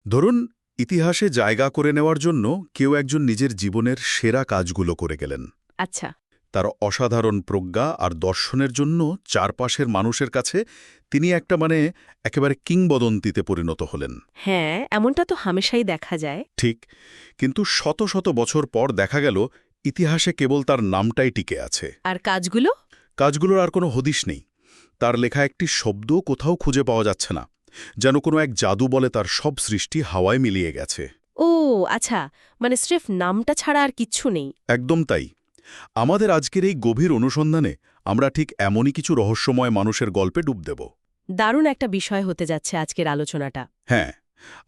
ধরুন, ইতিহাসে জায়গা করে নেওয়ার জন্য কেউ একজন নিজের জীবনের সেরা কাজগুলো করে গেলেন। আচ্ছা। তার অসাধারণ প্রজ্ঞা আর দর্শনের জন্য চারপাশের মানুষের কাছে তিনি একটা একেবারে কিংবদন্তিতে পরিণত হলেন। হ্যাঁ, এমনটা তো হামেশাই দেখা যায়। ঠিক, কিন্তু শত শত বছর পর দেখা গেল ইতিহাসে কেবল তার নামটাই টিকে আছে। আর কাজগুলো? কাজগুলোর আর কোনো হদিশ নেই। তার লেখা একটি শব্দ কোথাও খুঁজে পাওয়া যাচ্ছে না, যেন কোনো এক জাদু বলে তার সব সৃষ্টি হাওয়ায় মিলিয়ে গেছে। ও আচ্ছা, মানে স্রেফ নামটা ছাড়া আর কিচ্ছু নেই। একদম তাই। আমাদের আজকের এই গভীর অনুসন্ধানে আমরা ঠিক এমনই কিছু রহস্যময় মানুষের গল্পে ডুব দেব। দারুণ একটা বিষয় হতে যাচ্ছে আজকের আলোচনাটা। হ্যাঁ,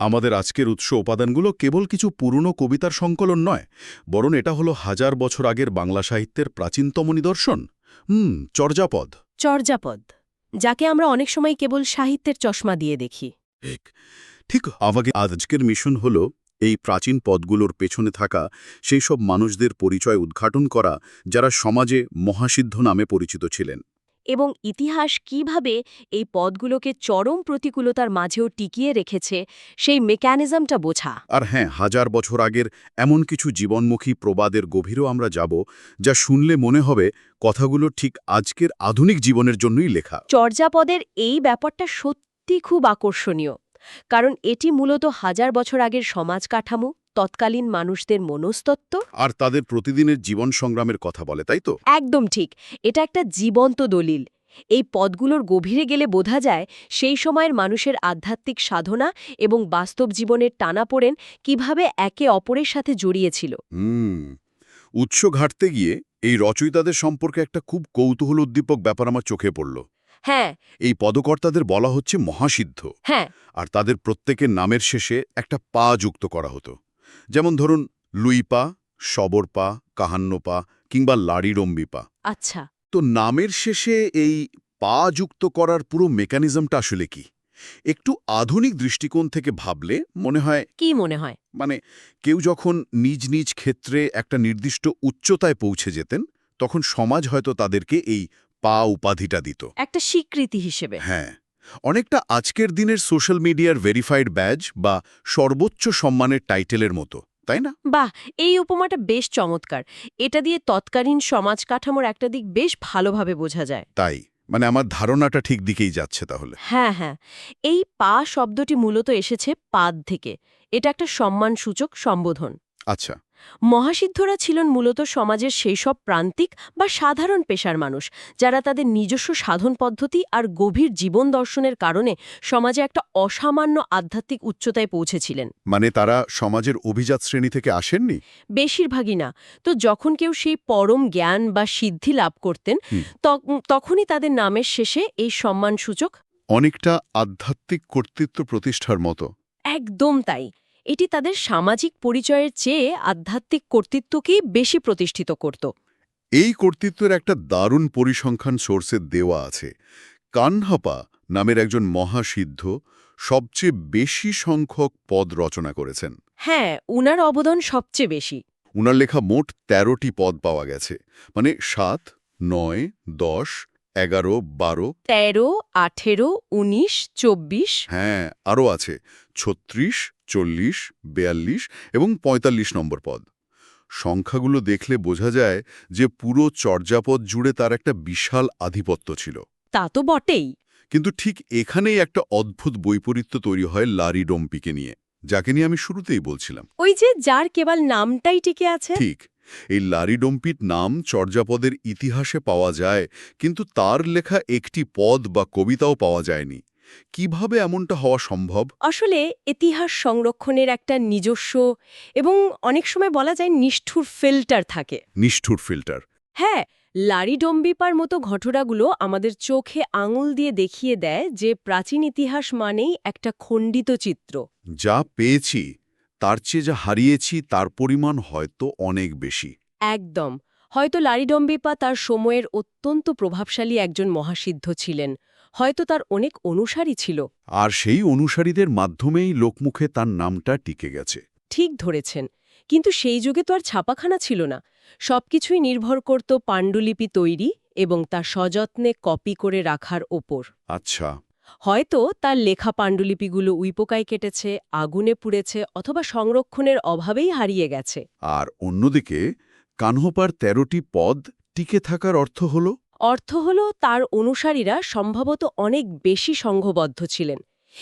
আমাদের আজকের উৎস উপাদানগুলো কেবল কিছু পুরনো কবিতার সংকলন নয়, বরং এটা হলো হাজার বছর আগের বাংলা সাহিত্যের প্রাচীনতম নিদর্শন। চর্যাপদ। চর্যাপদ, যাকে আমরা অনেক সময় কেবল সাহিত্যের চশমা দিয়ে দেখি। ঠিক ঠিক আমাকে আজকের মিশন হলো এই প্রাচীন পদগুলোর পেছনে থাকা সেই সব মানুষদের পরিচয় উদ্ঘাটন করা, যারা সমাজে মহাসিদ্ধ নামে পরিচিত ছিলেন। এবং ইতিহাস কিভাবে এই পদগুলোকে চরম প্রতিকূলতার মাঝেও টিকিয়ে রেখেছে সেই মেকানিজমটা বোঝা। আর হ্যাঁ, হাজার বছর আগের এমন কিছু জীবনমুখী প্রবাদের গভীরেও আমরা যাব, যা শুনলে মনে হবে কথাগুলো ঠিক আজকের আধুনিক জীবনের জন্যই লেখা। চর্যাপদের এই ব্যাপারটা সত্যি খুব আকর্ষণীয়, কারণ এটি মূলত হাজার বছর আগের সমাজ কাঠামো, তৎকালীন মানুষদের মনস্তত্ত্ব। আর তাদের প্রতিদিনের জীবন সংগ্রামের কথা বলে, তাই তো? একদম ঠিক, এটা একটা জীবন্ত দলিল। এই পদগুলোর গভীরে গেলে বোঝা যায় সেই সময়ের মানুষের আধ্যাত্মিক সাধনা এবং বাস্তব জীবনের টানাপোড়েন কিভাবে একে অপরের সাথে জড়িয়েছিল। উৎস ঘাটতে গিয়ে এই রচয়িতাদের সম্পর্কে একটা খুব কৌতূহল উদ্দীপক ব্যাপার আমার চোখে পড়ল। হ্যাঁ। এই পদকর্তাদের বলা হচ্ছে মহাসিদ্ধ। হ্যাঁ। আর তাদের প্রত্যেকের নামের শেষে একটা পা যুক্ত করা হতো। যেমন ধরুন, লুইপা, সবরপা, কাহান্নপা কিংবা লাড়িরম্বিপা। আচ্ছা। তো নামের শেষে এই পা যুক্ত করার পুরো মেকানিজমটা আসলে কি? একটু আধুনিক দৃষ্টিকোণ থেকে ভাবলে মনে হয়, কি মনে হয়? কেউ যখন নিজ নিজ ক্ষেত্রে একটা নির্দিষ্ট উচ্চতায় পৌঁছে যেতেন, তখন সমাজ হয়তো তাদেরকে এই পা উপাধিটা দিত। একটা স্বীকৃতি হিসেবে। হ্যাঁ, অনেকটা আজকের দিনের সোশ্যাল মিডিয়ার ভেরিফাইড ব্যাজ বা সর্বোচ্চ সম্মানের টাইটেলের মতো, তাই না? বাহ, এই উপমাটা বেশ চমৎকার। এটা দিয়ে তৎকালীন সমাজ কাঠামোর একটা দিক বেশ ভালোভাবে বোঝা যায়। তাই আমার ধারণাটা ঠিক দিকেই যাচ্ছে তাহলে। হ্যাঁ হ্যাঁ, এই পা শব্দটি মূলত এসেছে পাদ থেকে। এটা একটা সম্মানসূচক সম্বোধন। আচ্ছা। মহাসিদ্ধরা ছিলেন মূলত সমাজের সেই সব প্রান্তিক বা সাধারণ পেশার মানুষ, যারা তাদের নিজস্ব সাধন পদ্ধতি আর গভীর জীবন দর্শনের কারণে সমাজে একটা অসামান্য আধ্যাত্মিক উচ্চতায় পৌঁছেছিলেন। তারা সমাজের অভিজাত শ্রেণী থেকে আসেননি? বেশিরভাগই না। তো যখন কেউ সেই পরম জ্ঞান বা সিদ্ধি লাভ করতেন, তখনই তাদের নামের শেষে এই সম্মানসূচক। অনেকটা আধ্যাত্মিক কর্তৃত্ব প্রতিষ্ঠার মতো। একদম তাই। এটি তাদের সামাজিক পরিচয়ের চেয়ে আধ্যাত্মিক কর্তৃত্বকেই বেশি প্রতিষ্ঠিত করত। এই কর্তৃত্বের একটা দারুণ পরিসংখ্যান সোর্সে দেওয়া আছে। কানহাপা নামের একজন মহাসিদ্ধ সবচেয়ে বেশি সংখ্যক পদ রচনা করেছেন। হ্যাঁ, উনার অবদান সবচেয়ে বেশি। উনার লেখা মোট ১৩টি পদ পাওয়া গেছে, ৭, ৯, ১০, ১১, ১২। ১৩, ১৮, ১৯, ২৪। হ্যাঁ, আরও আছে ৩৬, ৪০, ৪২ এবং ৪৫ নম্বর পদ। সংখ্যাগুলো দেখলে বোঝা যায় যে পুরো চর্যাপদ জুড়ে তার একটা বিশাল আধিপত্য ছিল। তা তো বটেই। কিন্তু ঠিক এখানেই একটা অদ্ভুত বৈপরীত্য তৈরি হয় লারিডম্পিকে নিয়ে, যাকে নিয়ে আমি শুরুতেই বলছিলাম। ওই যে যার কেবল নামটাই টিকে আছে। ঠিক, এই লারিডম্পির নাম চর্যাপদের ইতিহাসে পাওয়া যায়, কিন্তু তার লেখা একটি পদ বা কবিতাও পাওয়া যায়নি। কিভাবে এমনটা হওয়া সম্ভব? আসলে ইতিহাস সংরক্ষণের একটা নিজস্ব এবং অনেক সময় বলা যায় নিষ্ঠুর ফিল্টার থাকে। নিষ্ঠুর ফিল্টার? হ্যাঁ, লারিডম্বিপার মতো ঘটনাগুলো আমাদের চোখে আঙুল দিয়ে দেখিয়ে দেয় যে প্রাচীন ইতিহাস মানেই একটা খণ্ডিত চিত্র। যা পেয়েছি তার চেয়ে যা হারিয়েছি তার পরিমাণ হয়তো অনেক বেশি। একদম। হয়তো লারিডম্বিপা তার সময়ের অত্যন্ত প্রভাবশালী একজন মহাসিদ্ধ ছিলেন, হয়তো তার অনেক অনুসারী ছিল। আর সেই অনুসারীদের মাধ্যমেই লোকমুখে তার নামটা টিকে গেছে। ঠিক ধরেছেন, কিন্তু সেই যুগে তো আর ছাপাখানা ছিল না। সবকিছুই নির্ভর করত পাণ্ডুলিপি তৈরি এবং তা সযত্নে কপি করে রাখার ওপর। আচ্ছা। হয়তো তার লেখা পাণ্ডুলিপিগুলো উইপোকায় কেটেছে, আগুনে পুড়েছে অথবা সংরক্ষণের অভাবেই হারিয়ে গেছে। আর অন্যদিকে কানহপার ১৩টি পদ টিকে থাকার অর্থ হল অর্থ হল তার অনুসারীরা সম্ভবত অনেক বেশি সংঘবদ্ধ ছিলেন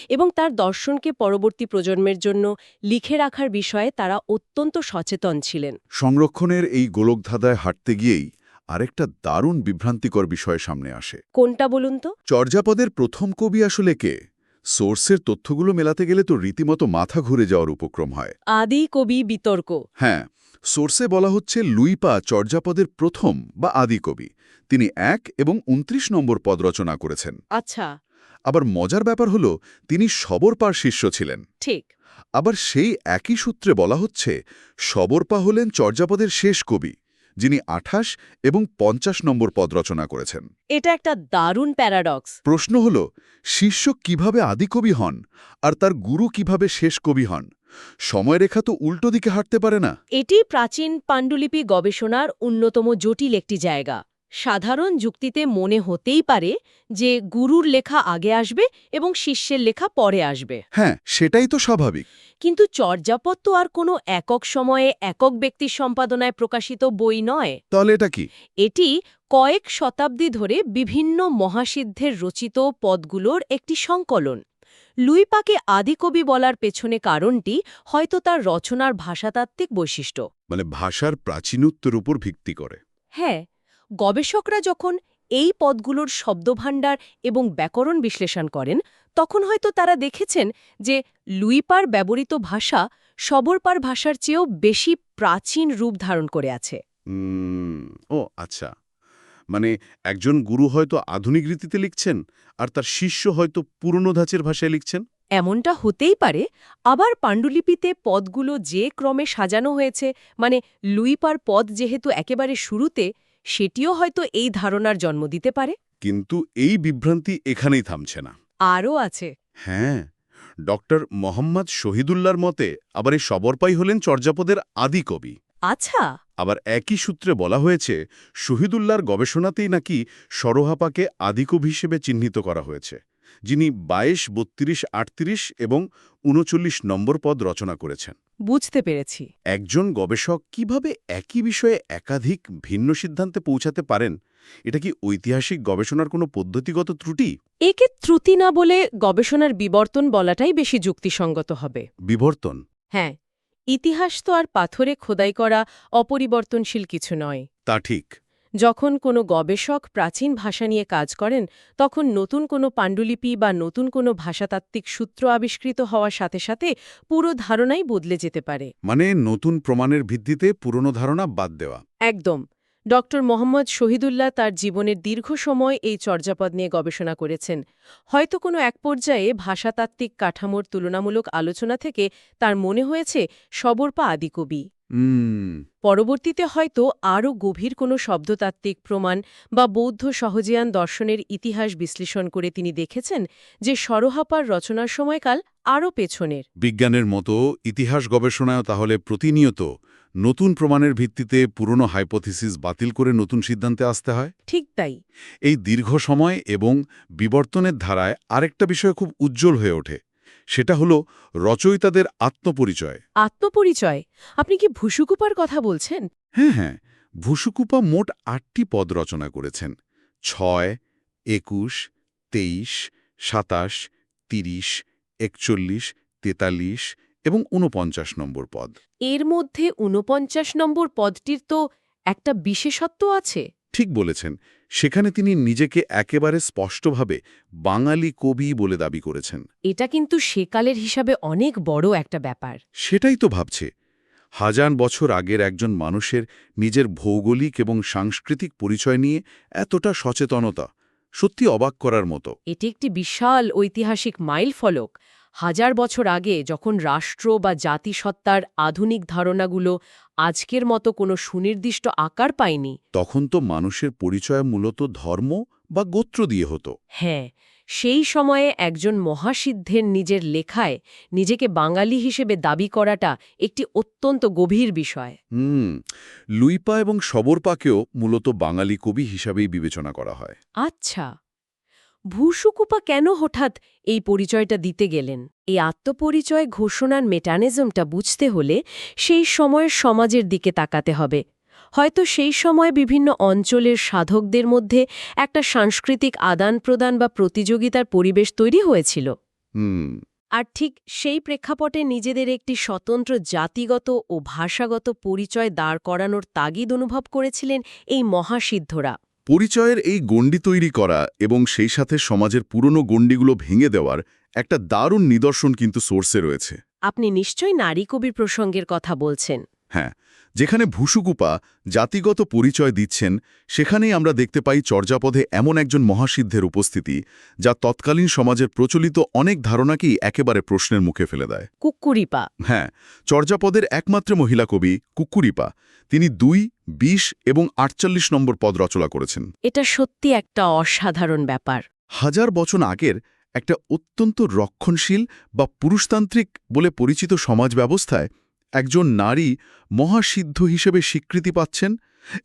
এবং তার দর্শনকে পরবর্তী প্রজন্মের জন্য লিখে রাখার বিষয়ে তারা অত্যন্ত সচেতন ছিলেন। সংরক্ষণের এই গোলকধাঁধায় হাঁটতে গিয়েই আরেকটা দারুণ বিভ্রান্তিকর বিষয় সামনে আসে। কোনটা বলুন তো? চর্যাপদের প্রথম কবি আসলে কে? সোর্সের তথ্যগুলো মেলাতে গেলে তো রীতিমতো মাথা ঘুরে যাওয়ার উপক্রম হয়। আদি কবি বিতর্ক। হ্যাঁ, সোর্সে বলা হচ্ছে লুইপা চর্যাপদের প্রথম বা আদি কবি। তিনি ১ এবং ২৯ নম্বর পদ রচনা করেছেন। আচ্ছা, আবার মজার ব্যাপার হল তিনি শবরপার শিষ্য ছিলেন। ঠিক। আবার সেই একই সূত্রে বলা হচ্ছে শবরপা হলেন চর্যাপদের শেষ কবি, যিনি ২৮ এবং ৫০ নম্বর পদ রচনা করেছেন। এটা একটা দারুণ প্যারাডক্স। প্রশ্ন হল শিষ্য কিভাবে আদিকবি হন আর তার গুরু কিভাবে শেষ কবি হন? সময়রেখা তো উল্টো দিকে হাঁটতে পারে না। এটি প্রাচীন পাণ্ডুলিপি গবেষণার অন্যতম জটিল একটি জায়গা। সাধারণ যুক্তিতে মনে হতেই পারে যে গুরুর লেখা আগে আসবে এবং শিষ্যের লেখা পরে আসবে। হ্যাঁ, সেটাই তো স্বাভাবিক। কিন্তু চর্যাপদ তো আর কোনো একক সময়ে একক ব্যক্তির সম্পাদনায় প্রকাশিত বই নয়। তাহলে এটা কি? এটি কয়েক শতাব্দী ধরে বিভিন্ন মহাসিদ্ধের রচিত পদগুলোর একটি সংকলন। লুইপাকে আদিকবি বলার পেছনে কারণটি হয়তো তার রচনার ভাষাতাত্ত্বিক বৈশিষ্ট্য। মানে ভাষার প্রাচীনত্বের উপর ভিত্তি করে। হ্যাঁ, গবেষকরা যখন এই পদগুলোর শব্দভাণ্ডার এবং ব্যাকরণ বিশ্লেষণ করেন, তখন হয়তো তারা দেখেছেন যে লুইপার ব্যবহৃত ভাষা শবরপার ভাষার চেয়েও বেশি প্রাচীন রূপ ধারণ করে আছে। ও আচ্ছা, মানে একজন গুরু হয়তো আধুনিক রীতিতে লিখছেন আর তার শিষ্য হয়তো পুরনো ধাঁচের ভাষায় লিখছেন। এমনটা হতেই পারে। আবার পাণ্ডুলিপিতে পদগুলো যে ক্রমে সাজানো হয়েছে, মানে লুইপার পদ যেহেতু একেবারে শুরুতে, সেটিও হয়তো এই ধারণার জন্ম দিতে পারে। কিন্তু এই বিভ্রান্তি এখানেই থামছে না। আরও আছে। হ্যাঁ, ডক্টর মোহাম্মদ শহীদুল্লাহর মতে আবার এই শবরপাই হলেন চর্যাপদের আদি কবি। আচ্ছা, আবার একই সূত্রে বলা হয়েছে শহীদুল্লাহর গবেষণাতেই নাকি সরোহাপাকে আদিকবি হিসেবে চিহ্নিত করা হয়েছে, যিনি ২২, ৩২, ৩৮ এবং ৩৯ নম্বর পদ রচনা করেছেন। বুঝতে পেরেছি। একজন গবেষক কিভাবে একই বিষয়ে একাধিক ভিন্ন সিদ্ধান্তে পৌঁছাতে পারেন? এটা কি ঐতিহাসিক গবেষণার কোনো পদ্ধতিগত ত্রুটি? একে ত্রুটি না বলে গবেষণার বিবর্তন বলাটাই বেশি যুক্তিসঙ্গত হবে। বিবর্তন? হ্যাঁ, ইতিহাস তো আর পাথরে খোদাই করা অপরিবর্তনশীল কিছু নয়। তা ঠিক। যখন কোনো গবেষক প্রাচীন ভাষা নিয়ে কাজ করেন, তখন নতুন কোনো পাণ্ডুলিপি বা নতুন কোনো ভাষাতাত্ত্বিক সূত্র আবিষ্কৃত হওয়ার সাথে সাথে পুরো ধারণাই বদলে যেতে পারে। মানে নতুন প্রমাণের ভিত্তিতে পুরনো ধারণা বাদ দেওয়া। একদম। ডক্টর মোহাম্মদ শহীদুল্লাহ তার জীবনের দীর্ঘ সময় এই চর্যাপদ নিয়ে গবেষণা করেছেন। হয়তো কোনো এক পর্যায়ে ভাষাতাত্ত্বিক কাঠামোর তুলনামূলক আলোচনা থেকে তার মনে হয়েছে শবরপা আদিকবি। পরবর্তীতে হয়তো আরও গভীর কোনো শব্দতাত্ত্বিক প্রমাণ বা বৌদ্ধ সহজিয়ান দর্শনের ইতিহাস বিশ্লেষণ করে তিনি দেখেছেন যে সরোহাপার রচনার সময়কাল আরও পেছনের। বিজ্ঞানের মতো ইতিহাস গবেষণায় তাহলে প্রতিনিয়ত নতুন প্রমাণের ভিত্তিতে পুরনো হাইপোথিসিস বাতিল করে নতুন সিদ্ধান্তে আসতে হয়। ঠিক তাই। এই দীর্ঘ সময় এবং বিবর্তনের ধারায় আরেকটা বিষয় খুব উজ্জ্বল হয়ে ওঠে, সেটা হলো রচয়িতাদের আত্মপরিচয়। আত্মপরিচয়? আপনি কি ভুসুকুপার কথা বলছেন? হ্যাঁ হ্যাঁ, ভুসুকুপা মোট ৮টি পদ রচনা করেছেন। ৬, ২১, ২৩, ২৭, ৩০, ৪১, ৪৩ এবং ৪৯ নম্বর পদ। এর মধ্যে ৪৯ নম্বর পদটির তো একটা বিশেষত্ব আছে। ঠিক বলেছেন, সেখানে তিনি নিজেকে একেবারে স্পষ্টভাবে বাঙালি কবি বলে দাবি করেছেন। এটা কিন্তু সেকালের হিসাবে অনেক বড় একটা ব্যাপার। সেটাই তো ভাবছে, হাজার বছর আগের একজন মানুষের নিজের ভৌগোলিক এবং সাংস্কৃতিক পরিচয় নিয়ে এতটা সচেতনতা সত্যি অবাক করার মতো। এটি একটি বিশাল ঐতিহাসিক মাইলফলক। হাজার বছর আগে যখন রাষ্ট্র বা জাতিসত্তার আধুনিক ধারণাগুলো আজকের মতো কোনো সুনির্দিষ্ট আকার পায়নি, তখন তো মানুষের পরিচয় মূলত ধর্ম বা গোত্র দিয়ে হতো। হ্যাঁ, সেই সময়ে একজন মহাসিদ্ধের নিজের লেখায় নিজেকে বাঙালি হিসেবে দাবি করাটা একটি অত্যন্ত গভীর বিষয়। লুইপা এবং শবরপাকেও মূলত বাঙালি কবি হিসাবেই বিবেচনা করা হয়। আচ্ছা, ভূসুকুপা কেন হঠাৎ এই পরিচয়টা দিতে গেলেন? এই আত্মপরিচয় ঘোষণার মেকানিজমটা বুঝতে হলে সেই সময়ের সমাজের দিকে তাকাতে হবে। হয়তো সেই সময় বিভিন্ন অঞ্চলের সাধকদের মধ্যে একটা সাংস্কৃতিক আদান-প্রদান বা প্রতিযোগিতার পরিবেশ তৈরি হয়েছিল। হুম। আর ঠিক সেই প্রেক্ষাপটে নিজেদের একটি স্বতন্ত্র জাতিগত ও ভাষাগত পরিচয় দাঁড় করানোর তাগিদ অনুভব করেছিলেন এই মহাসিদ্ধরা। পরিচয়ের এই গণ্ডি তৈরি করা এবং সেই সাথে সমাজের পুরনো গণ্ডিগুলো ভেঙে দেওয়ার একটা দারুণ নিদর্শন কিন্তু সোর্সে রয়েছে। আপনি নিশ্চয়ই নারী কবির প্রসঙ্গের কথা বলছেন। হ্যাঁ, যেখানে ভূসুকুপা জাতিগত পরিচয় দিচ্ছেন, সেখানেই আমরা দেখতে পাই চর্যাপদে এমন একজন মহাসিদ্ধের উপস্থিতি যা তৎকালীন সমাজের প্রচলিত অনেক ধারণাকেই একেবারে প্রশ্নের মুখে ফেলে দেয়। কুক্কুরিপা। হ্যাঁ, চর্যাপদের একমাত্র মহিলা কবি কুক্কুরিপা, তিনি ২, ২০ এবং ৪৮ নম্বর পদ রচনা করেছেন। এটা সত্যি একটা অসাধারণ ব্যাপার। হাজার বছর আগের একটা অত্যন্ত রক্ষণশীল বা পুরুষতান্ত্রিক বলে পরিচিত সমাজ ব্যবস্থায় একজন নারী মহাসিদ্ধ হিসেবে স্বীকৃতি পাচ্ছেন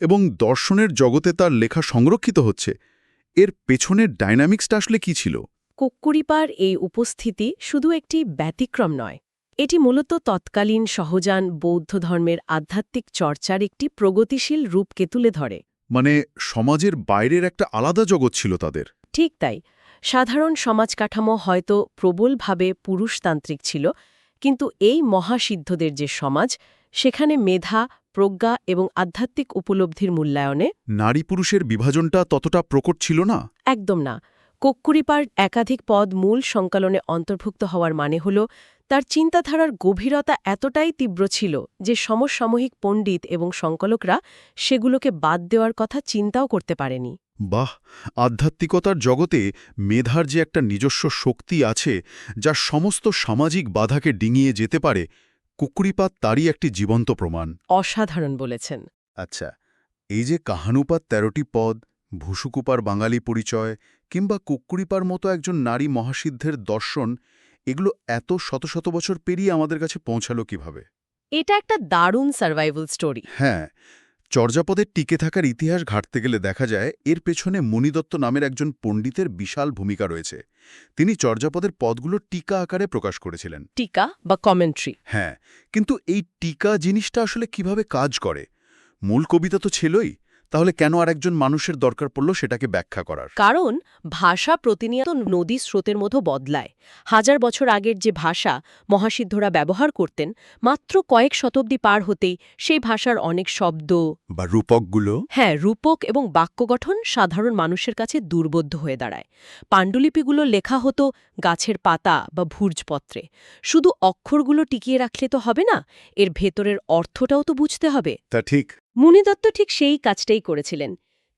এবং দর্শনের জগতে তার লেখা সংরক্ষিত হচ্ছে। এর পেছনের ডাইনামিক্সটা আসলে কী ছিল? কুক্কুরিপার এই উপস্থিতি শুধু একটি ব্যতিক্রম নয়, এটি মূলত তৎকালীন সহজান বৌদ্ধ ধর্মের আধ্যাত্মিক চর্চার একটি প্রগতিশীল রূপকে তুলে ধরে। মানে সমাজের বাইরের একটা আলাদা জগৎ ছিল তাদের। ঠিক তাই, সাধারণ সমাজ কাঠামো হয়তো প্রবলভাবে পুরুষতান্ত্রিক ছিল, কিন্তু এই মহাসিদ্ধদের যে সমাজ, সেখানে মেধা, প্রজ্ঞা এবং আধ্যাত্মিক উপলব্ধির মূল্যায়নে নারী পুরুষের বিভাজনটা ততটা প্রকট ছিল না। একদম না। কুক্কুরিপার একাধিক পদ মূল সংকলনে অন্তর্ভুক্ত হওয়ার মানে হল তার চিন্তাধারার গভীরতা এতটাই তীব্র ছিল যে সমসাময়িক পণ্ডিত এবং সংকলকরা সেগুলোকে বাদ দেওয়ার কথা চিন্তাও করতে পারেনি। বাহ, আধ্যাত্মিকতার জগতে মেধার যে একটা নিজস্ব শক্তি আছে যা সমস্ত সামাজিক বাধাকে ডিঙিয়ে যেতে পারে, কুক্কুরিপাত তারই একটি জীবন্ত প্রমাণ। অসাধারণ বলেছেন। আচ্ছা, এই যে কাহানুপাত ১৩টি পদ, ভূসুকুপার বাঙালি পরিচয় কিংবা কুক্কুরিপার মতো একজন নারী মহাসিদ্ধের দর্শন, এগুলো এত শত শত বছর পেরিয়ে আমাদের কাছে পৌঁছালো কিভাবে? এটা একটা দারুণ সার্ভাইভাল স্টোরি। হ্যাঁ, চর্যাপদের টিকে থাকার ইতিহাস ঘাঁটতে গেলে দেখা যায় এর পেছনে মণিদত্ত নামের একজন পণ্ডিতের বিশাল ভূমিকা রয়েছে। তিনি চর্যাপদের পদগুলো টিকা আকারে প্রকাশ করেছিলেন। টিকা বা কমেন্ট্রি। হ্যাঁ, কিন্তু এই টিকা জিনিসটা আসলে কিভাবে কাজ করে? মূল কবিতা তো ছিলই, তাহলে কেন আর একজন মানুষের দরকার পড়ল সেটাকে ব্যাখ্যা করার? কারণ ভাষা প্রতিনিয়ত নদী স্রোতের মতো বদলায়। হাজার বছর আগের যে ভাষা মহাসিদ্ধরা ব্যবহার করতেন, মাত্র কয়েক শতাব্দী পার হতেই সেই ভাষার অনেক শব্দ বা রূপকগুলো? হ্যাঁ, রূপক এবং বাক্য গঠন সাধারণ মানুষের কাছে দুর্বোধ্য হয়ে দাঁড়ায়। পাণ্ডুলিপিগুলো লেখা হতো গাছের পাতা বা ভূর্জপত্রে। শুধু অক্ষরগুলো টিকিয়ে রাখলে তো হবে না, এর ভেতরের অর্থটাও তো বুঝতে হবে। তা ঠিক। মুনিদত্ত ঠিক সেই কাজটাই করেছিলেন।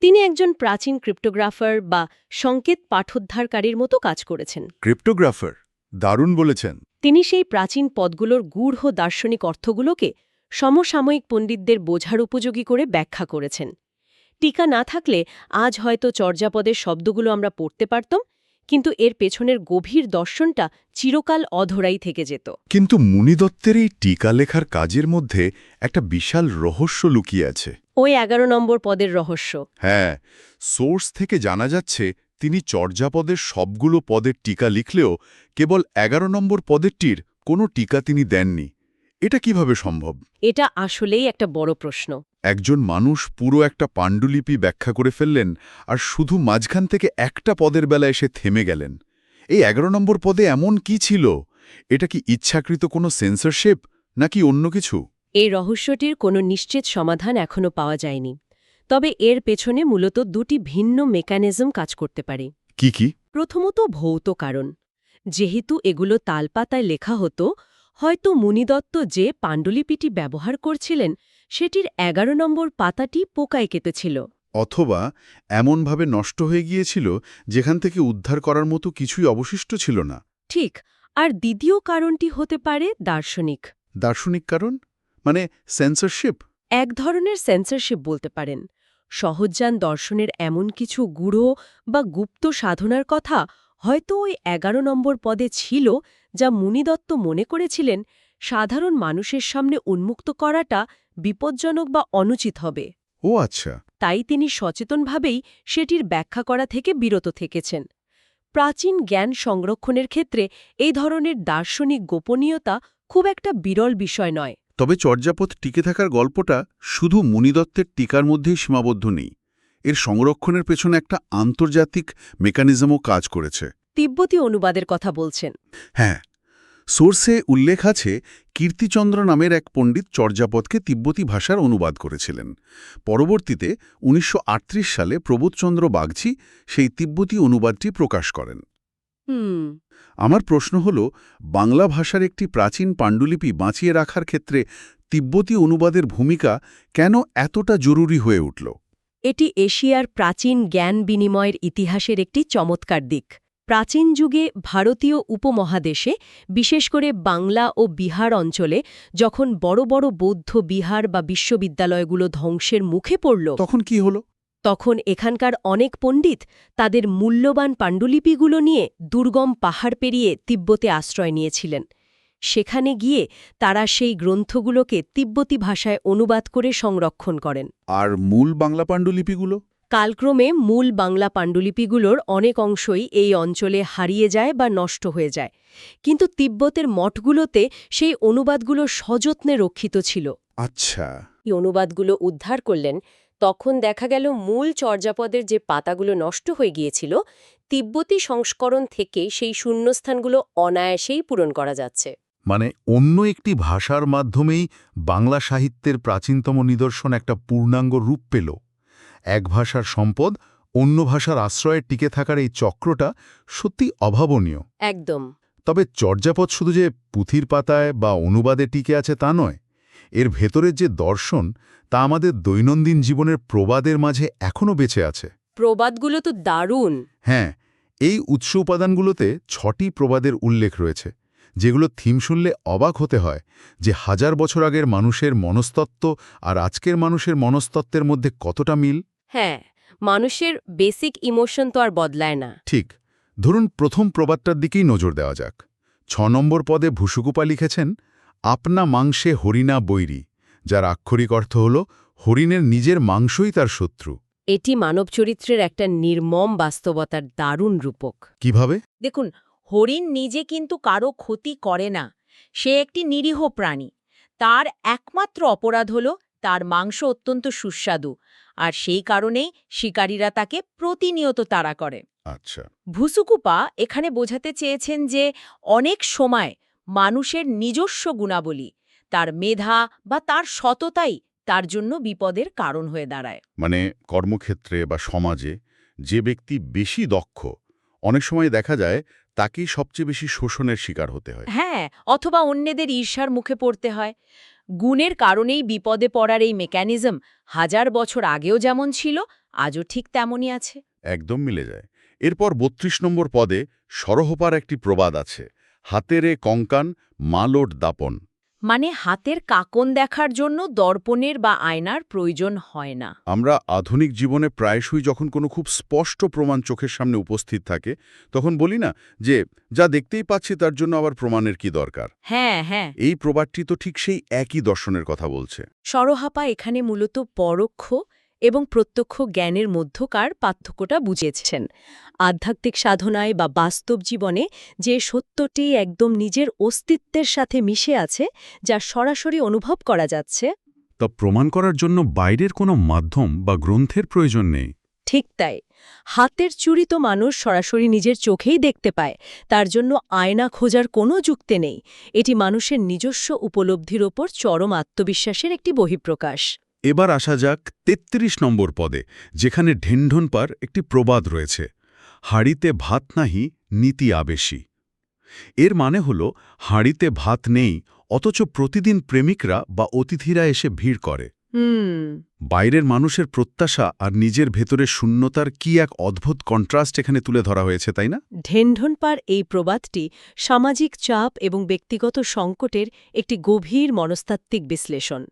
তিনি একজন প্রাচীন ক্রিপ্টোগ্রাফার বা সংকেত পাঠোদ্ধারকারীর মতো কাজ করেছেন। ক্রিপ্টোগ্রাফার, দারুণ বলেছেন। তিনি সেই প্রাচীন পদগুলোর গূঢ় দার্শনিক অর্থগুলোকে সমসাময়িক পণ্ডিতদের বোঝার উপযোগী করে ব্যাখ্যা করেছেন। টিকা না থাকলে আজ হয়তো চর্যাপদের শব্দগুলো আমরা পড়তে পারতাম, কিন্তু এর পেছনের গভীর দর্শনটা চিরকাল অধরাই থেকে যেত। কিন্তু মুনিদত্তের এই টিকা লেখার কাজের মধ্যে একটা বিশাল রহস্য লুকিয়ে আছে। ওই ১১ নম্বর পদের রহস্য। হ্যাঁ, সোর্স থেকে জানা যাচ্ছে তিনি চর্যাপদের সবগুলো পদের টিকা লিখলেও কেবল ১১ নম্বর পদেরটির কোনো টিকা তিনি দেননি। এটা কিভাবে সম্ভব? এটা আসলেই একটা বড় প্রশ্ন। একজন মানুষ পুরো একটা পাণ্ডুলিপি ব্যাখ্যা করে ফেললেন আর শুধু মাঝখান থেকে একটা পদের বেলা এসে থেমে গেলেন। এই ১১ নম্বর পদে এমন কি ছিল? এটা কি ইচ্ছাকৃত কোনো সেন্সরশিপ নাকি অন্য কিছু? এই রহস্যটির কোনো নিশ্চিত সমাধান এখনও পাওয়া যায়নি। তবে এর পেছনে মূলত দুটি ভিন্ন মেকানিজম কাজ করতে পারে। কি কি? প্রথমত ভৌত কারণ। যেহেতু এগুলো তালপাতায় লেখা হতো, হয়তো মুনিদত্ত যে পাণ্ডুলিপিটি ব্যবহার করছিলেন সেটির ১১ নম্বর পাতাটি পোকায় কেটেছিল। অথবা এমনভাবে নষ্ট হয়ে গিয়েছিল যেখান থেকে উদ্ধার করার মতো কিছুই অবশিষ্ট ছিল না। ঠিক। আর দ্বিতীয় কারণটি হতে পারে দার্শনিক। দার্শনিক কারণ? মানে সেন্সরশিপ? এক ধরনের সেন্সরশিপ বলতে পারেন। সহজ্ঞান দর্শনের এমন কিছু গূঢ় বা গুপ্ত সাধনার কথা হয়তো ওই ১১ নম্বর পদে ছিল, যা মুনিদত্ত মনে করেছিলেন সাধারণ মানুষের সামনে উন্মুক্ত করাটা বিপজ্জনক বা অনুচিত হবে। ও আচ্ছা। তাই তিনি সচেতনভাবেই সেটির ব্যাখ্যা করা থেকে বিরত থেকেছেন। প্রাচীন জ্ঞান সংরক্ষণের ক্ষেত্রে এই ধরনের দার্শনিক গোপনীয়তা খুব একটা বিরল বিষয় নয়। তবে চর্যাপদ টিকে থাকার গল্পটা শুধু মুনিদত্তের টিকার মধ্যেই সীমাবদ্ধ নেই। এর সংরক্ষণের পেছনে একটা আন্তর্জাতিক মেকানিজমও কাজ করেছে। তিব্বতী অনুবাদের কথা বলছেন। হ্যাঁ, সোর্সে উল্লেখ আছে কীর্তিচন্দ্র নামের এক পণ্ডিত চর্যাপদকে তিব্বতী ভাষার অনুবাদ করেছিলেন। পরবর্তীতে ১৯৩৮ সালে প্রবোধচন্দ্র বাগচি সেই তিব্বতী অনুবাদটি প্রকাশ করেন। আমার প্রশ্ন হল, বাংলা ভাষার একটি প্রাচীন পাণ্ডুলিপি বাঁচিয়ে রাখার ক্ষেত্রে তিব্বতী অনুবাদের ভূমিকা কেন এতটা জরুরি হয়ে উঠল? এটি এশিয়ার প্রাচীন জ্ঞান বিনিময়ের ইতিহাসের একটি চমৎকার দিক। প্রাচীন যুগে ভারতীয় উপমহাদেশে, বিশেষ করে বাংলা ও বিহার অঞ্চলে, যখন বড় বড় বৌদ্ধ বিহার বা বিশ্ববিদ্যালয়গুলো ধ্বংসের মুখে পড়ল, তখন কি হলো? তখন এখানকার অনেক পণ্ডিত তাদের মূল্যবান পাণ্ডুলিপিগুলো নিয়ে দুর্গম পাহাড় পেরিয়ে তিব্বতে আশ্রয় নিয়েছিলেন। সেখানে গিয়ে তারা সেই গ্রন্থগুলোকে তিব্বতী ভাষায় অনুবাদ করে সংরক্ষণ করেন। আর মূল বাংলা পাণ্ডুলিপিগুলো? কালক্রমে মূল বাংলা পাণ্ডুলিপিগুলোর অনেক অংশই এই অঞ্চলে হারিয়ে যায় বা নষ্ট হয়ে যায়, কিন্তু তিব্বতের মঠগুলোতে সেই অনুবাদগুলো সযত্নে রক্ষিত ছিল। আচ্ছা। এই অনুবাদগুলো উদ্ধার করলেন, তখন দেখা গেল মূল চর্যাপদের যে পাতাগুলো নষ্ট হয়ে গিয়েছিল, তিব্বতী সংস্করণ থেকে সেই শূন্যস্থানগুলো অনায়াসেই পূরণ করা যাচ্ছে। মানে অন্য একটি ভাষার মাধ্যমেই বাংলা সাহিত্যের প্রাচীনতম নিদর্শন একটা পূর্ণাঙ্গ রূপ পেল। এক ভাষার সম্পদ অন্য ভাষার আশ্রয়ে টিকে থাকার এই চক্রটা সত্যি অভাবনীয়। একদম। তবে চর্যাপদ শুধু যে পুঁথির পাতায় বা অনুবাদে টিকে আছে তা নয়, এর ভেতরের যে দর্শন তা আমাদের দৈনন্দিন জীবনের প্রবাদের মাঝে এখনও বেঁচে আছে। প্রবাদগুলো তো দারুণ। হ্যাঁ, এই উৎস উপাদানগুলোতে ৬টি প্রবাদের উল্লেখ রয়েছে, যেগুলো থিম শুনলে অবাক হতে হয় যে হাজার বছর আগের মানুষের মনস্তত্ত্ব আর আজকের মানুষের মনস্তত্ত্বের মধ্যে কতটা মিল। হ্যাঁ, মানুষের বেসিক ইমোশন তো আর বদলায় না। ঠিক। ধরুন প্রথম প্রবাদটার দিকেই নজর দেওয়া যাক। ৬ নম্বর পদে ভুসুকুপা লিখেছেন, আপনা মাংসে হরিণা বৈরী, যার আক্ষরিক অর্থ হল হরিণের নিজের মাংসই তার শত্রু। এটি মানব চরিত্রের একটা নির্মম বাস্তবতার দারুণ রূপক। কিভাবে? দেখুন, হরিণ নিজে কিন্তু কারো ক্ষতি করে না। সে একটি নিরীহ প্রাণী। তার একমাত্র অপরাধ হল তার মাংস অত্যন্ত সুস্বাদু, আর সেই কারণেই শিকারীরা তাকে প্রতিনিয়ত তাড়া করে। আচ্ছা। ভুসুকুপা এখানে বোঝাতে চেয়েছেন যে অনেক সময় মানুষের নিজস্ব গুণাবলী, তার মেধা বা তার সততাই তার জন্য বিপদের কারণ হয়ে দাঁড়ায়। মানে কর্মক্ষেত্রে বা সমাজে যে ব্যক্তি বেশি দক্ষ, অনেক সময় দেখা যায় তাকেই সবচেয়ে বেশি শোষণের শিকার হতে হয়। হ্যাঁ, অথবা অন্যদের ঈর্ষার মুখে পড়তে হয়। গুণের কারণেই বিপদে পড়ার এই মেকানিজম হাজার বছর আগেও যেমন ছিল, আজও ঠিক তেমনই আছে। একদম মিলে যায়। এরপর ৩২ নম্বর পদে সরহপার একটি প্রবাদ আছে, হাতেরে কঙ্কান মালোট দাপন। মানে হাতের কাকন দেখার জন্য দর্পণের বা আয়নার প্রয়োজন হয় না। আমরা আধুনিক জীবনে প্রায়শই যখন কোনো খুব স্পষ্ট প্রমাণ চোখের সামনে উপস্থিত থাকে, তখন বলি না যে যা দেখতেই পাচ্ছি তার জন্য আবার প্রমাণের কি দরকার। হ্যাঁ হ্যাঁ, এই প্রবাদটি তো ঠিক সেই একই দর্শনের কথা বলছে। সরহাপা এখানে মূলত পরোক্ষ এবং প্রত্যক্ষ জ্ঞানের মধ্যকার পার্থক্যটা বুঝিয়েছেন। আধ্যাত্মিক সাধনায় বা বাস্তব জীবনে যে সত্যটি একদম নিজের অস্তিত্বের সাথে মিশে আছে, যা সরাসরি অনুভব করা যাচ্ছে, তা প্রমাণ করার জন্য বাইরের কোনো মাধ্যম বা গ্রন্থের প্রয়োজন নেই। ঠিক তাই। হাতের চুরি তো মানুষ সরাসরি নিজের চোখেই দেখতে পায়, তার জন্য আয়না খোঁজার কোনো যুক্তি নেই। এটি মানুষের নিজস্ব উপলব্ধির ওপর চরম আত্মবিশ্বাসের একটি বহিঃপ্রকাশ। এবার আসা যাক ৩৩ নম্বর পদে, যেখানে ঢেনঢনপার একটি প্রবাদ রয়েছে, হাঁড়িতে ভাত নাহি নীতি আবেশী। এর মানে হল হাঁড়িতে ভাত নেই, অথচ প্রতিদিন প্রেমিকরা বা অতিথিরা এসে ভিড় করে। বাইরের মানুষের প্রত্যাশা আর নিজের ভেতরের শূন্যতার কি এক অদ্ভুত কন্ট্রাস্ট এখানে তুলে ধরা হয়েছে, তাই না? ঢেনঢনপার এই প্রবাদটি সামাজিক চাপ এবং ব্যক্তিগত সংকটের একটি গভীর মনস্তাত্ত্বিক বিশ্লেষণ।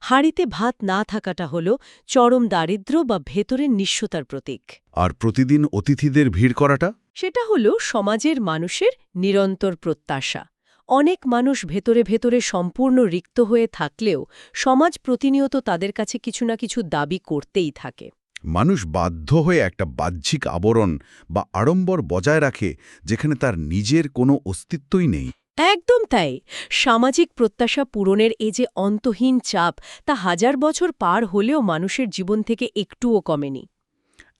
হাঁড়িতে ভাত না থাকাটা হল চরম দারিদ্র্য বা ভেতরের নিঃস্বতার প্রতীক। আর প্রতিদিন অতিথিদের ভিড় করাটা? সেটা হল সমাজের মানুষের নিরন্তর প্রত্যাশা। অনেক মানুষ ভেতরে ভেতরে সম্পূর্ণ রিক্ত হয়ে থাকলেও সমাজ প্রতিনিয়ত তাদের কাছে কিছু না কিছু দাবি করতেই থাকে। মানুষ বাধ্য হয়ে একটা বাহ্যিক আবরণ বা আড়ম্বর বজায় রাখে যেখানে তার নিজের কোনো অস্তিত্বই নেই। একদম তাই। সামাজিক প্রত্যাশা পূরণের এই যে অন্তহীন চাপ, তা হাজার বছর পার হলেও মানুষের জীবন থেকে একটুও কমেনি।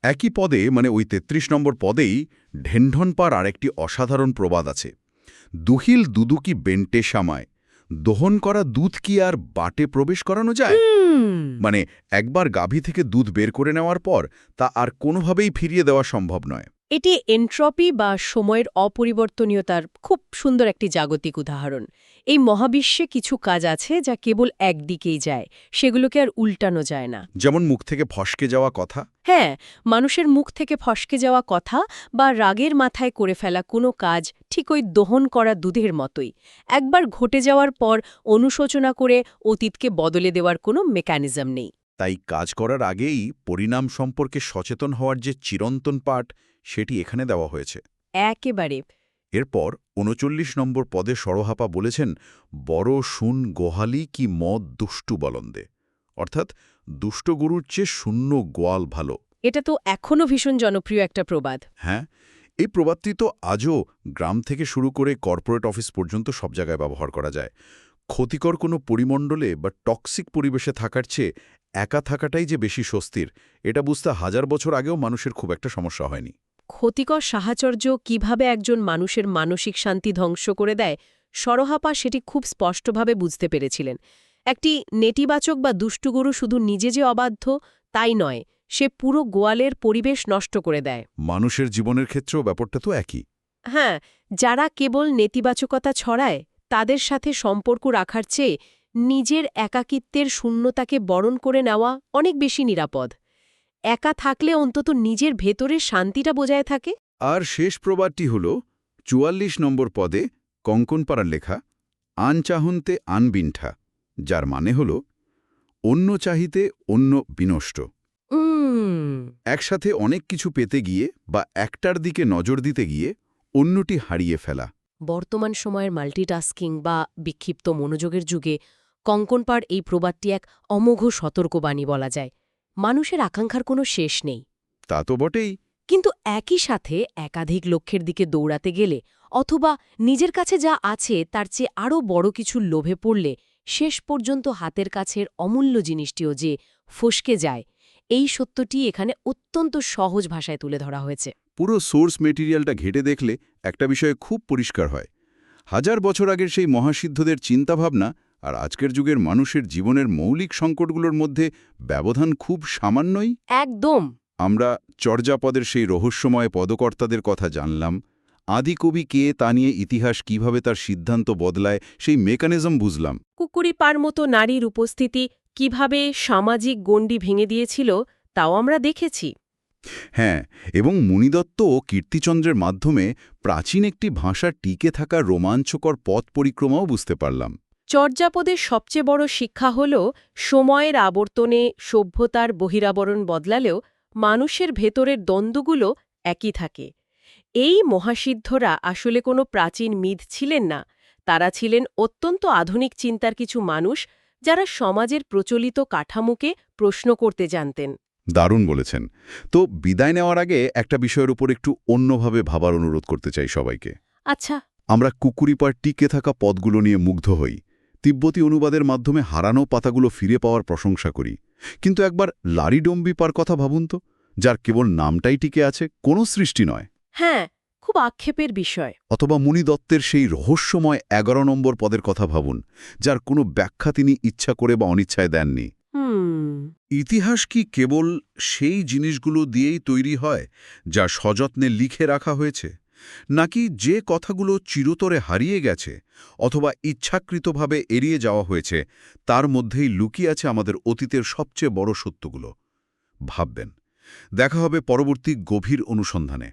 একই পদে মানে ওই ৩৩ নম্বর পদেই ঢেণ্ঢনপার আরেকটি অসাধারণ প্রবাদ আছে। দুহিল দুদুকি বেন্টে সামায়, দহন করা দুধ কি আর বাটে প্রবেশ করানো যায়? মানে একবার গাভী থেকে দুধ বের করে নেওয়ার পর তা আর কোনোভাবেই ফিরিয়ে দেওয়া সম্ভব নয়। এটি এন্ট্রপি বা সময়ের অপরিবর্তনীয়তার খুব সুন্দর একটি জাগতিক উদাহরণ। এই মহাবিশ্বে কিছু কাজ আছে যা কেবল একদিকেই যায়, সেগুলোকে আর উল্টানো যায় না। যেমন মুখ থেকে ফসকে যাওয়া কথা। হ্যাঁ, মানুষের মুখ থেকে ফসকে যাওয়া কথা বা রাগের মাথায় করে ফেলা কোনো কাজ ঠিক ওই দহন করা দুধের মতোই। একবার ঘটে যাওয়ার পর অনুশোচনা করে অতীতকে বদলে দেওয়ার কোনো মেকানিজম নেই। তাই কাজ করার আগেই পরিণাম সম্পর্কে সচেতন হওয়ার যে চিরন্তন পাঠ, সেটি এখানে দেওয়া হয়েছে। একেবারে। এরপর ৩৯ নম্বর পদে সরহাপা বলেছেন, বড় শুন গোহালি কি মদ দুষ্টু বলন্দে, অর্থাৎ দুষ্ট গরুর চেয়ে শূন্য গোয়াল ভালো। এটা তো এখনও ভীষণ জনপ্রিয় একটা প্রবাদ। হ্যাঁ, এই প্রবাদটি তো আজও গ্রাম থেকে শুরু করে কর্পোরেট অফিস পর্যন্ত সব জায়গায় ব্যবহার করা যায়। ক্ষতিকর কোনো পরিমণ্ডলে বা টক্সিক পরিবেশে থাকার চেয়ে একা থাকাটাই যে বেশি স্বস্তির, এটা বুঝতে হাজার বছর আগেও মানুষের খুব একটা সমস্যা হয়নি। ক্ষতিকর সাহচর্য কিভাবে একজন মানুষের মানসিক শান্তি ধ্বংস করে দেয়, সরহাপা সেটি খুব স্পষ্টভাবে বুঝতে পেরেছিলেন। একটি নেতিবাচক বা দুষ্টু গরু শুধু নিজে যে অবাধ্য তাই নয়, সে পুরো গোয়ালের পরিবেশ নষ্ট করে দেয়। মানুষের জীবনের ক্ষেত্রেও ব্যাপারটা তো একই। হ্যাঁ, যারা কেবল নেতিবাচকতা ছড়ায় তাদের সাথে সম্পর্ক রাখার চেয়ে নিজের একাকিত্বের শূন্যতাকে বরণ করে নেওয়া অনেক বেশি নিরাপদ। একা থাকলে অন্তত নিজের ভেতরের শান্তিটা বজায় থাকে। আর শেষ প্রবাদটি হল ৪৪ নম্বর পদে কঙ্কনপাড়ার লেখা, আন চাহন্তে আন বিণ্ঠা, যার মানে হল অন্য চাহিতে অন্য বিনষ্ট। একসাথে অনেক কিছু পেতে গিয়ে বা একটার দিকে নজর দিতে গিয়ে অন্যটি হারিয়ে ফেলা। বর্তমান সময়ের মাল্টিটাস্কিং বা বিক্ষিপ্ত মনোযোগের যুগে কঙ্কনপাড় এই প্রবাদটি এক অমোঘ সতর্কবাণী বলা যায়। মানুষের আকাঙ্ক্ষার কোনো শেষ নেই, তা তো বটেই। কিন্তু একই সাথে একাধিক লক্ষ্যের দিকে দৌড়াতে গেলে অথবা নিজের কাছে যা আছে তার চেয়ে আরও বড় কিছুর লোভে পড়লে শেষ পর্যন্ত হাতের কাছের অমূল্য জিনিসটিও যে ফসকে যায়, এই সত্যটি এখানে অত্যন্ত সহজ ভাষায় তুলে ধরা হয়েছে। পুরো সোর্স মেটেরিয়ালটা ঘেটে দেখলে একটা বিষয় খুব পরিষ্কার হয়। হাজার বছর আগের সেই মহাসিদ্ধদের চিন্তাভাবনা আর আজকের যুগের মানুষের জীবনের মৌলিক সংকটগুলোর মধ্যে ব্যবধান খুব সামান্যই। একদম। আমরা চর্যাপদের সেই রহস্যময় পদকর্তাদের কথা জানলাম, আদিকবি কে তা নিয়ে ইতিহাস কিভাবে তার সিদ্ধান্ত বদলায় সেই মেকানিজম বুঝলাম। কুকুরিপার মতো নারীর উপস্থিতি কিভাবে সামাজিক গণ্ডি ভেঙে দিয়েছিল তাও আমরা দেখেছি। হ্যাঁ, এবং মুনিদত্ত ও কীর্তিচন্দ্রের মাধ্যমে প্রাচীন একটি ভাষা টিকে থাকার রোমাঞ্চকর পথ পরিক্রমাও বুঝতে পারলাম। চর্যাপদের সবচেয়ে বড় শিক্ষা হল সময়ের আবর্তনে সভ্যতার বহিরাবরণ বদলালেও মানুষের ভেতরের দ্বন্দ্বগুলো একই থাকে। এই মহাসিদ্ধরা আসলে কোনো প্রাচীন মিথ ছিলেন না, তারা ছিলেন অত্যন্ত আধুনিক চিন্তার কিছু মানুষ যারা সমাজের প্রচলিত কাঠামোকে প্রশ্ন করতে জানতেন। দারুণ বলেছেন। তো বিদায় নেওয়ার আগে একটা বিষয়ের উপর একটু অন্যভাবে ভাবার অনুরোধ করতে চাই সবাইকে। আচ্ছা। আমরা কুকুরিপার টিকে থাকা পদগুলো নিয়ে মুগ্ধ হই, তিব্বতী অনুবাদের মাধ্যমে হারানো পাতাগুলো ফিরে পাওয়ার প্রশংসা করি, কিন্তু একবার লারিডম্বিপার কথা ভাবুন তো, যার কেবল নামটাই টিকে আছে, কোনো সৃষ্টি নয়। হ্যাঁ, খুব আক্ষেপের বিষয়। অথবা মুনিদত্তের সেই রহস্যময় ১১ নম্বর পদের কথা ভাবুন, যার কোনো ব্যাখ্যা তিনি ইচ্ছা করে বা অনিচ্ছায় দেননি। ইতিহাস কি কেবল সেই জিনিসগুলো দিয়েই তৈরি হয় যা সযত্নে লিখে রাখা হয়েছে, নাকি যে কথাগুলো চিরতরে হারিয়ে গেছে অথবা ইচ্ছাকৃতভাবে এড়িয়ে যাওয়া হয়েছে তার মধ্যেই লুকিয়ে আছে আমাদের অতীতের সবচেয়ে বড় সত্যগুলো? ভাববেন। দেখা হবে পরবর্তী গভীর অনুসন্ধানে।